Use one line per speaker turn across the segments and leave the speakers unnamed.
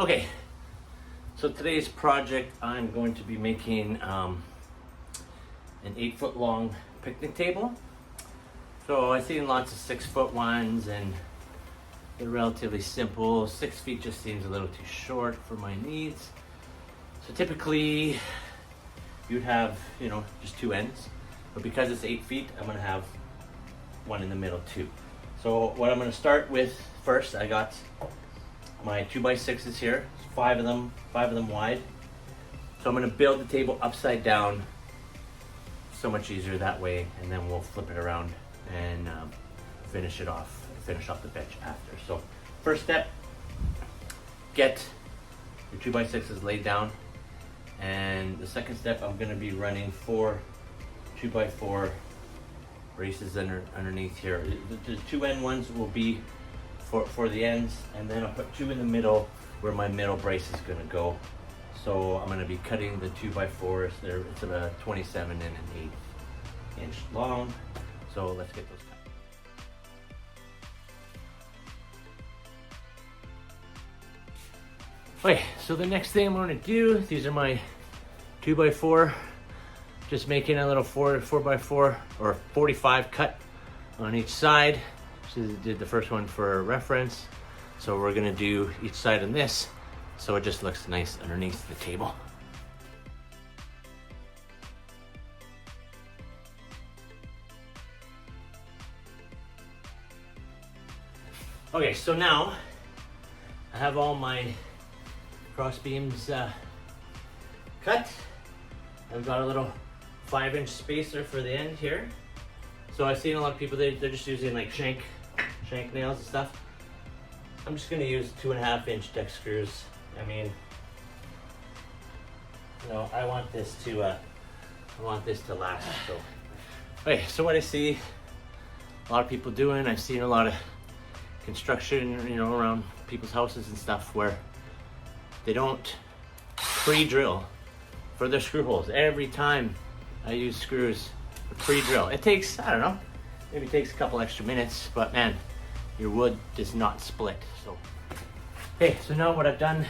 Okay, so today's project, I'm going to be making an 8-foot long picnic table. So I've seen lots of 6-foot ones and they're relatively simple. 6 feet just seems a little too short for my needs. So typically you'd have, just 2 ends, but because it's 8 feet, I'm gonna have one in the middle too. So what I'm gonna start with first, I got my 2x6s here, 5 of them wide. So I'm gonna build the table upside down, so much easier that way, and then we'll flip it around and finish off the bench after. So first step, get your 2x6s laid down, and the second step, I'm gonna be running 4 2x4 braces underneath here. The 2 end ones will be for the ends, and then I'll put 2 in the middle where my middle brace is gonna go. So I'm gonna be cutting the 2x4s. It's about 27 and an 1/8 inch long. So let's get those cut. Okay, so the next thing I'm gonna do, these are my 2x4, just making a little 4x4 or 45 cut on each side. So did the first one for reference. So we're gonna do each side on this, so it just looks nice underneath the table. Okay, so now I have all my cross beams cut. I've got a little 5-inch spacer for the end here. So I've seen a lot of people, they're just using like shank nails and stuff. I'm just gonna use 2.5-inch deck screws. I mean, I want this to last. So, okay, so what I see a lot of people doing, I've seen a lot of construction, around people's houses and stuff, where they don't pre-drill for their screw holes. Every time I use screws, pre-drill. It takes, I don't know, maybe it takes a couple extra minutes, but man, your wood does not split. So, okay, so now what I've done,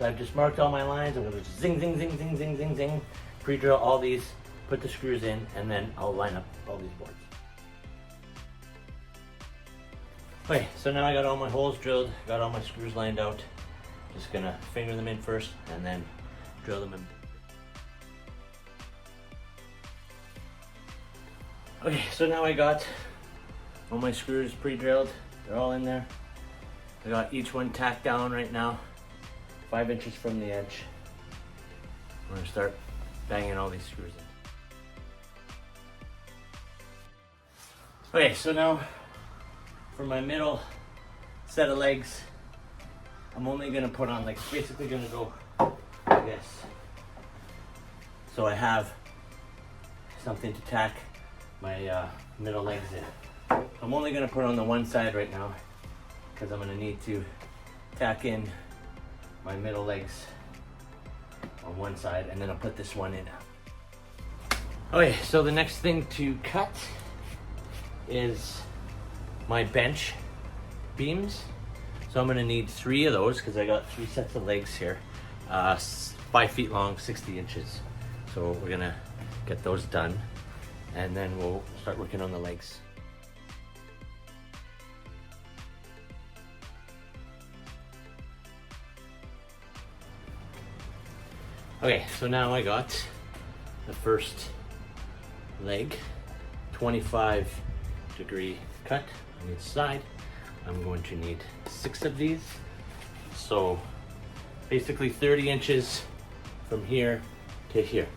I've just marked all my lines. I'm gonna just zing, zing, zing, zing, zing, zing, zing, pre-drill all these, put the screws in, and then I'll line up all these boards. Okay, so now I got all my holes drilled, got all my screws lined out. Just gonna finger them in first, and then drill them in. Okay, so now I got all my screws pre-drilled. They're all in there. I got each one tacked down right now, 5 inches from the edge. I'm gonna start banging all these screws in. Okay, so now for my middle set of legs, I'm only gonna put on, basically gonna go like this. So I have something to tack my middle legs in. I'm only gonna put on the one side right now because I'm gonna need to tack in my middle legs on one side, and then I'll put this one in. Okay, so the next thing to cut is my bench beams. So I'm gonna need 3 of those because I got 3 sets of legs here, 5 feet long, 60 inches. So we're gonna get those done, and then we'll start working on the legs. Okay, so now I got the first leg, 25-degree cut on each side. I'm going to need 6 of these. So basically 30 inches from here to here.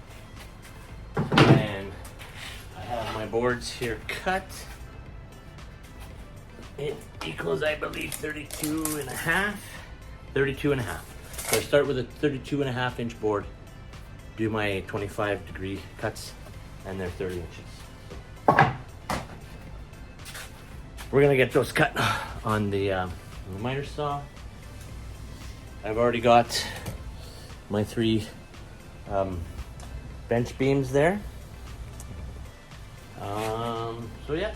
And I have my boards here cut. It equals, I believe, 32 and a half. So I start with a 32.5-inch board, do my 25-degree cuts, and they're 30 inches. We're gonna get those cut on the miter saw. I've already got my 3 bench beams there. So yeah,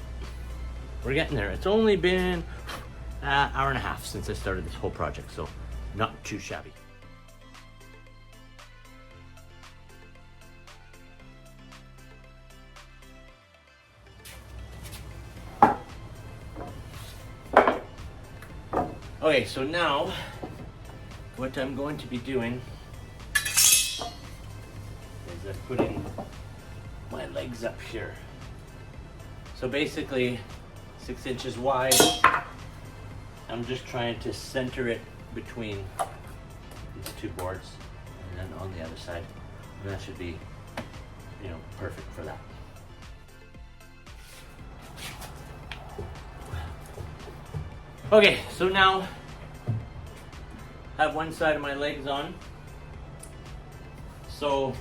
we're getting there. It's only been an hour and a half since I started this whole project, so not too shabby. Okay, so now what I'm going to be doing is I'm putting my legs up here. So basically 6 inches wide. I'm just trying to center it between these two boards and then on the other side. And that should be, perfect for that. Okay, so now I have one side of my legs on. So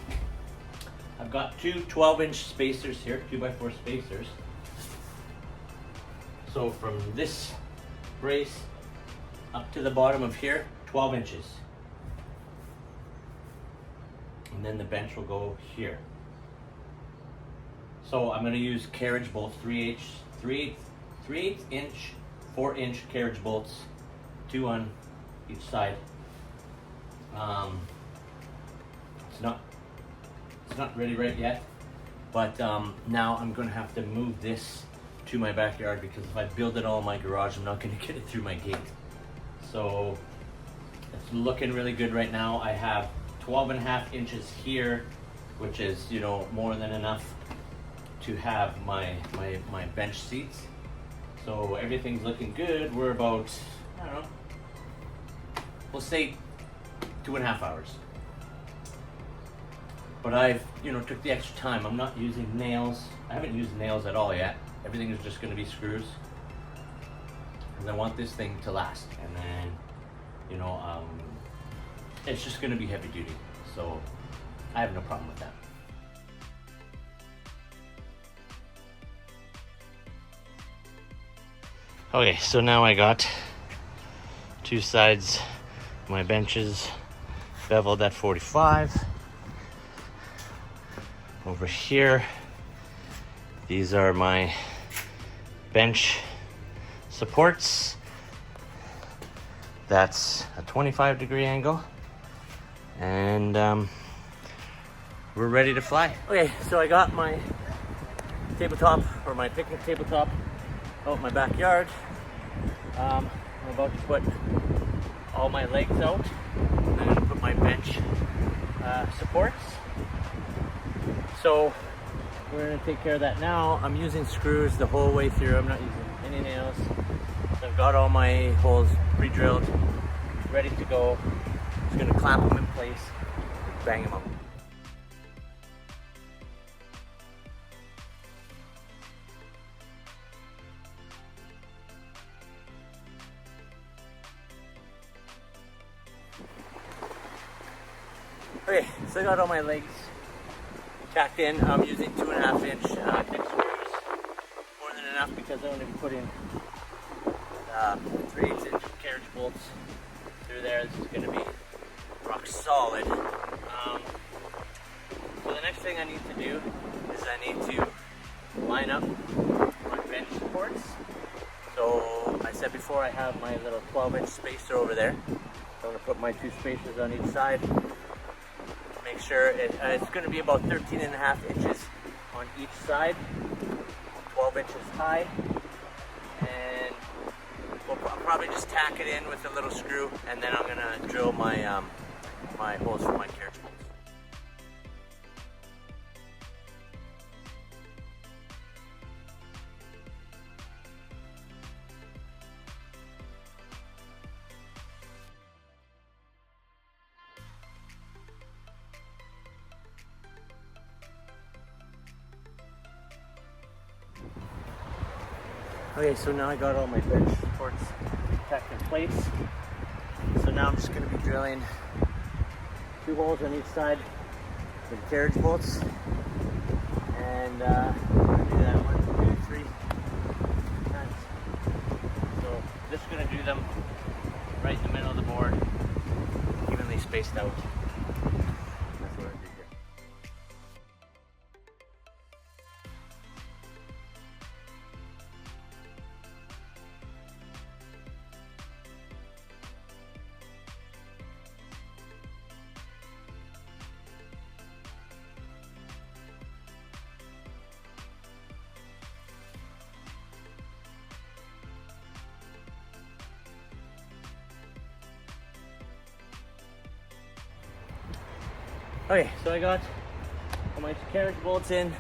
I've got two 12-inch spacers here, 2x4 spacers. So from this brace up to the bottom of here, 12 inches. And then the bench will go here. So I'm going to use carriage bolts, 3/8 inch, 4-inch carriage bolts, 2 on each side. It's not ready right yet, but now I'm going to have to move this to my backyard, because if I build it all in my garage, I'm not going to get it through my gate. So it's looking really good right now. I have 12.5 inches here, which is more than enough to have my bench seats. So everything's looking good. We're about, I don't know, we'll say 2.5 hours. But I've took the extra time. I'm not using nails. I haven't used nails at all yet. Everything is just going to be screws, because I want this thing to last. And then it's just going to be heavy duty, so I have no problem with that. Okay, so now I got two sides of my benches beveled at 45. Over here, these are my bench supports. That's a 25-degree angle. And we're ready to fly. Okay, so I got my tabletop, or my picnic tabletop, out in my backyard. I'm about to put all my legs out. I'm going to put my bench supports. So we're going to take care of that now. I'm using screws the whole way through. I'm not using any nails. So I've got all my holes pre-drilled, ready to go. Just going to clamp them in place, bang them up. Okay, so I got all my legs tacked in. I'm using 2.5-inch thick screws, more than enough, because I'm going to be putting 3/8-inch carriage bolts through there. This is going to be rock solid. So the next thing I need to do is I need to line up my bench supports. So I said before, I have my little 12-inch spacer over there. So I'm going to put my two spacers on each side. Make sure it's going to be about 13.5 inches on each side, 12 inches high, and I'll probably just tack it in with a little screw, and then I'm going to drill my my holes for my carriage bolts. Okay, so now I got all my bench supports tacked in place. So now I'm just going to be drilling 2 holes on each side with the carriage bolts. And I'm going to do that 1, 2, 3 times. So just going to do them right in the middle of the board, evenly spaced out. That's what I do here. Okay, so I got all my carriage bolts in.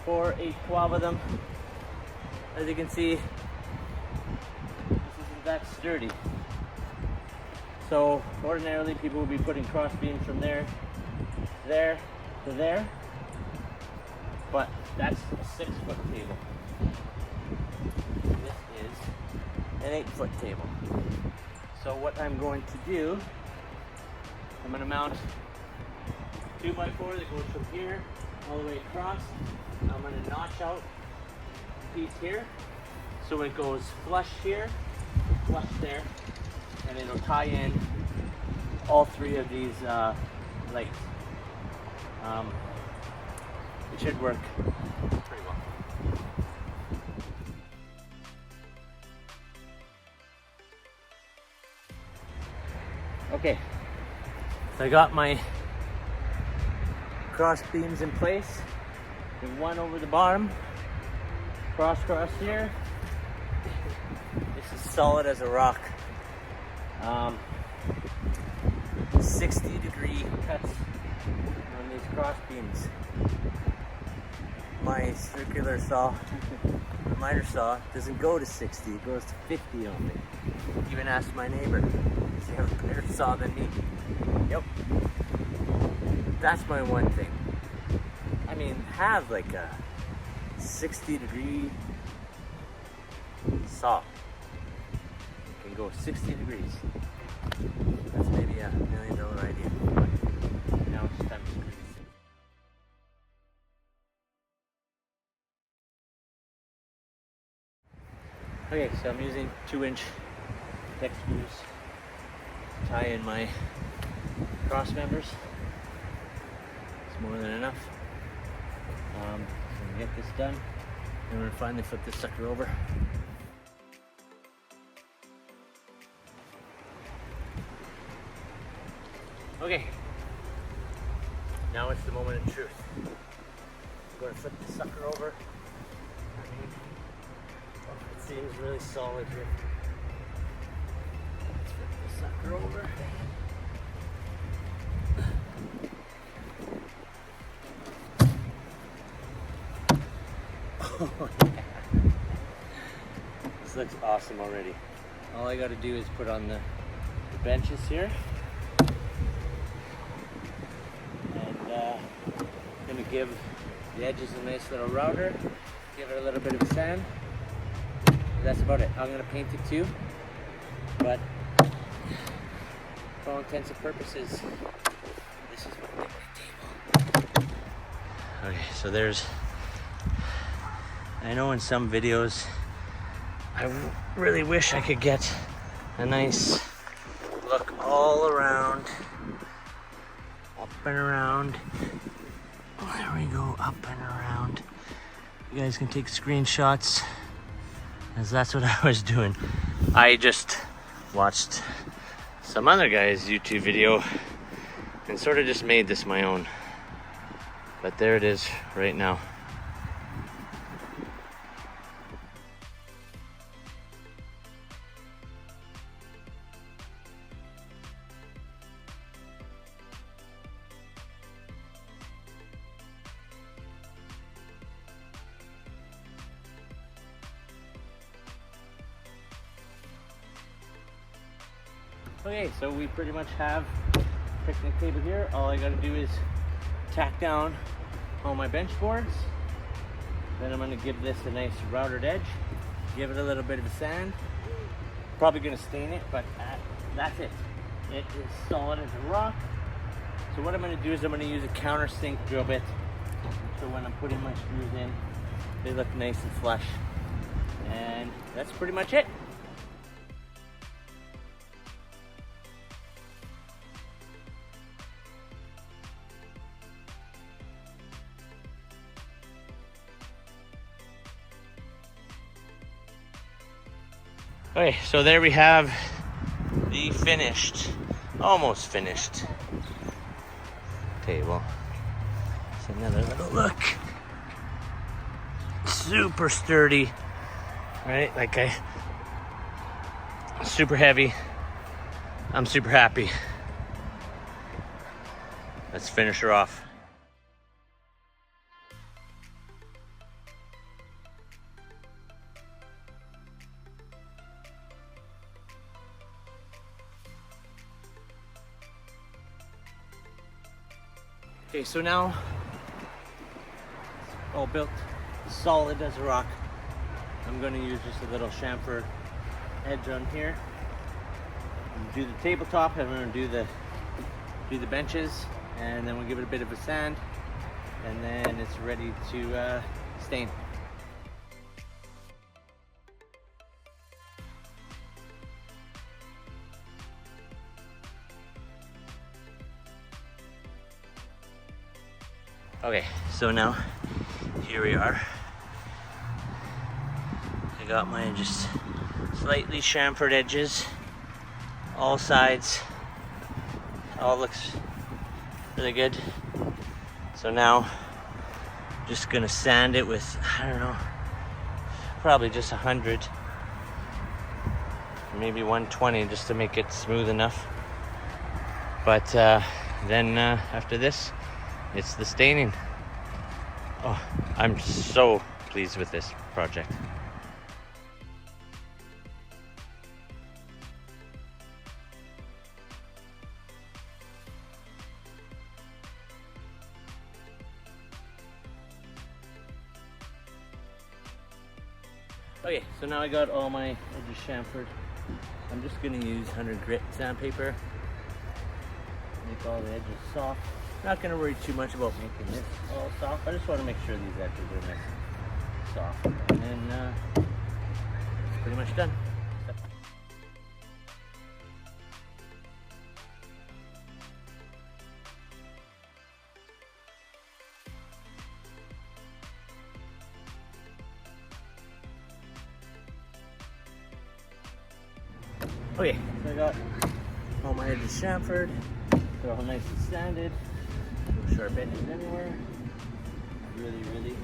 4, 8, 12 of them. As you can see, this isn't that sturdy. So ordinarily people would be putting cross beams from there to there, but that's a 6-foot table. This is an 8-foot table. So what I'm going to do, I'm going to mount 2x4 that goes from here all the way across. I'm going to notch out a piece here so it goes flush here, flush there, and it'll tie in all 3 of these legs. It should work pretty well. Okay, so I got my cross beams in place. There's one over the bottom, cross here. This is solid as a rock. 60-degree cuts on these cross beams. My circular saw, the miter saw, doesn't go to 60, it goes to 50 only. Even asked my neighbor, does he have a better saw than me? Yep. That's my one thing. I mean, have like a 60-degree saw. It can go 60 degrees. That's maybe a $1 million idea. But now it's time to increase it. Okay, so I'm using 2-inch deck screws to tie in my cross members. It's more than enough. So I'm gonna get this done, and we're gonna finally flip this sucker over. Okay, now it's the moment of truth. I'm going to flip the sucker over. It seems really solid here. Let's flip the sucker over. Oh, yeah. This looks awesome already. All I got to do is put on the benches here. Gonna give the edges a nice little router, give it a little bit of sand. That's about it. I'm gonna paint it too, but for all intents and purposes, this is my picnic table. Okay, so there's, I know in some videos, I really wish I could get a nice look all around, up and around. There we go, up and around. You guys can take screenshots, as that's what I was doing. I just watched some other guy's YouTube video and sort of just made this my own. But there it is right now. Okay, so we pretty much have a picnic table here. All I gotta do is tack down all my bench boards. Then I'm gonna give this a nice routed edge. Give it a little bit of sand. Probably gonna stain it, but that's it. It is solid as a rock. So what I'm gonna do is I'm gonna use a countersink drill bit. So when I'm putting my screws in, they look nice and flush. And that's pretty much it. Okay, so there we have the finished, almost finished table. It's another little look. Super sturdy, right? Like super heavy. I'm super happy. Let's finish her off. Okay, so now it's all built solid as a rock. I'm going to use just a little chamfer edge on here. Do the tabletop, and I'm going to do the benches, and then we'll give it a bit of a sand, and then it's ready to stain. Okay, so now here we are. I got my just slightly chamfered edges, all sides. All looks really good. So now just gonna sand it with, I don't know, probably just 100, maybe 120, just to make it smooth enough. But then after this, it's the staining. Oh, I'm so pleased with this project. Okay, so now I got all my edges chamfered. I'm just gonna use 100 grit sandpaper, make all the edges soft. Not gonna worry too much about making this all soft. I just want to make sure these edges are nice and soft, and then it's pretty much done. Okay, so I got all my edges chamfered. They're all nice and sanded. No sharp edges anywhere. Really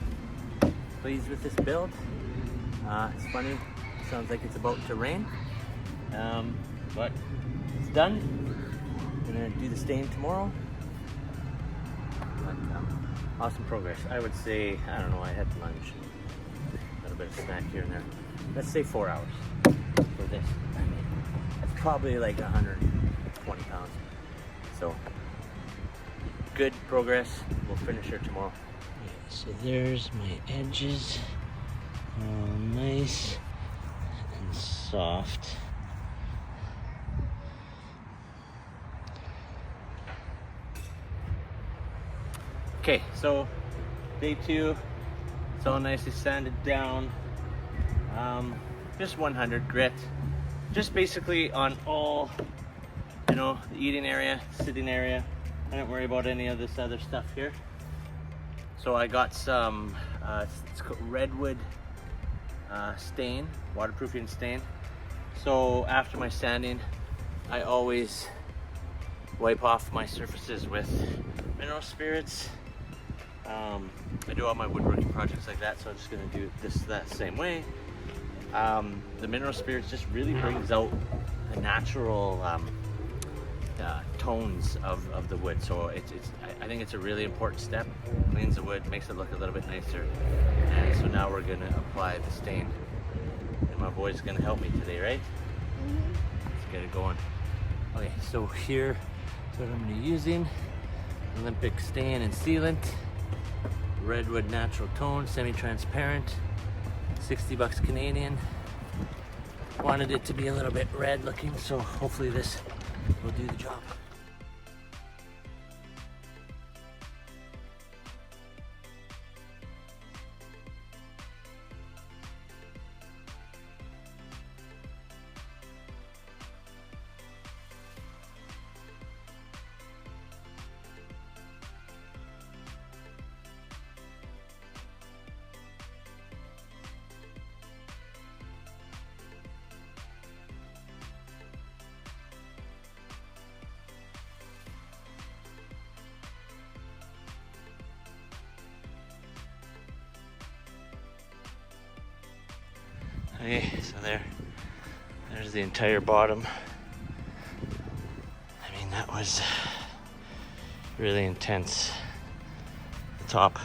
pleased with this build. It's funny, it sounds like it's about to rain, but it's done. I'm gonna do the stain tomorrow. But, awesome progress. I would say, I don't know, I had lunch, a little bit of snack here and there. Let's say 4 hours for this. I mean, it's probably like 120 pounds. So, good progress. We'll finish her tomorrow. Yeah, so there's my edges, all nice and soft. Okay, so day 2, it's all nicely sanded down. Just 100 grit, just basically on all, you know, the eating area, sitting area. I don't worry about any of this other stuff here. So I got some it's called redwood stain, waterproofing stain. So after my sanding, I always wipe off my surfaces with mineral spirits. I do all my woodworking projects like that, so I'm just gonna do that same way. The mineral spirits just really brings out the natural tones of the wood. So I think it's a really important step. Cleans the wood, makes it look a little bit nicer. And so now we're gonna apply the stain. And my boy's gonna help me today, right? Mm-hmm. Let's get it going. Okay, so here is what I'm gonna be using. Olympic stain and sealant. Redwood natural tone, semi-transparent. 60 bucks Canadian. Wanted it to be a little bit red looking, so hopefully this will do the job. Okay, so there's the entire bottom. I mean, that was really intense. The top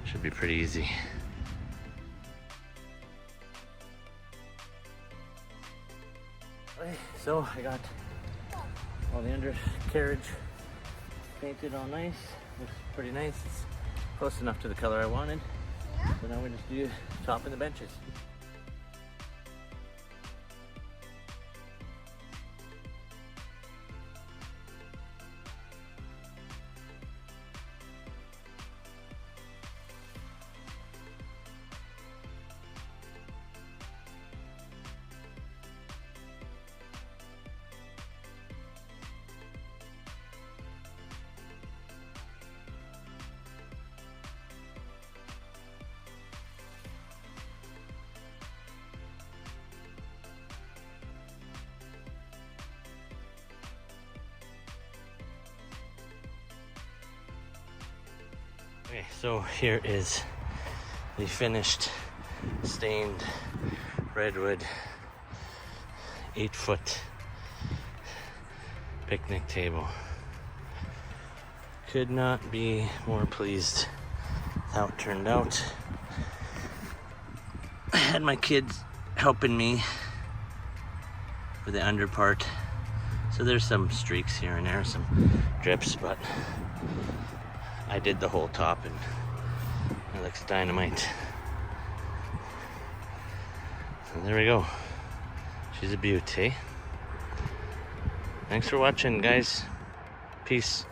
should be pretty easy. Okay, so I got all the undercarriage painted all nice. Looks pretty nice. It's close enough to the color I wanted. So now we just do top and the benches. Okay, so here is the finished stained redwood 8-foot picnic table. Could not be more pleased with how it turned out. I had my kids helping me with the under part, so there's some streaks here and there, some drips, but I did the whole top and it looks dynamite. So there we go. She's a beaut, eh? Thanks for watching, guys. Peace.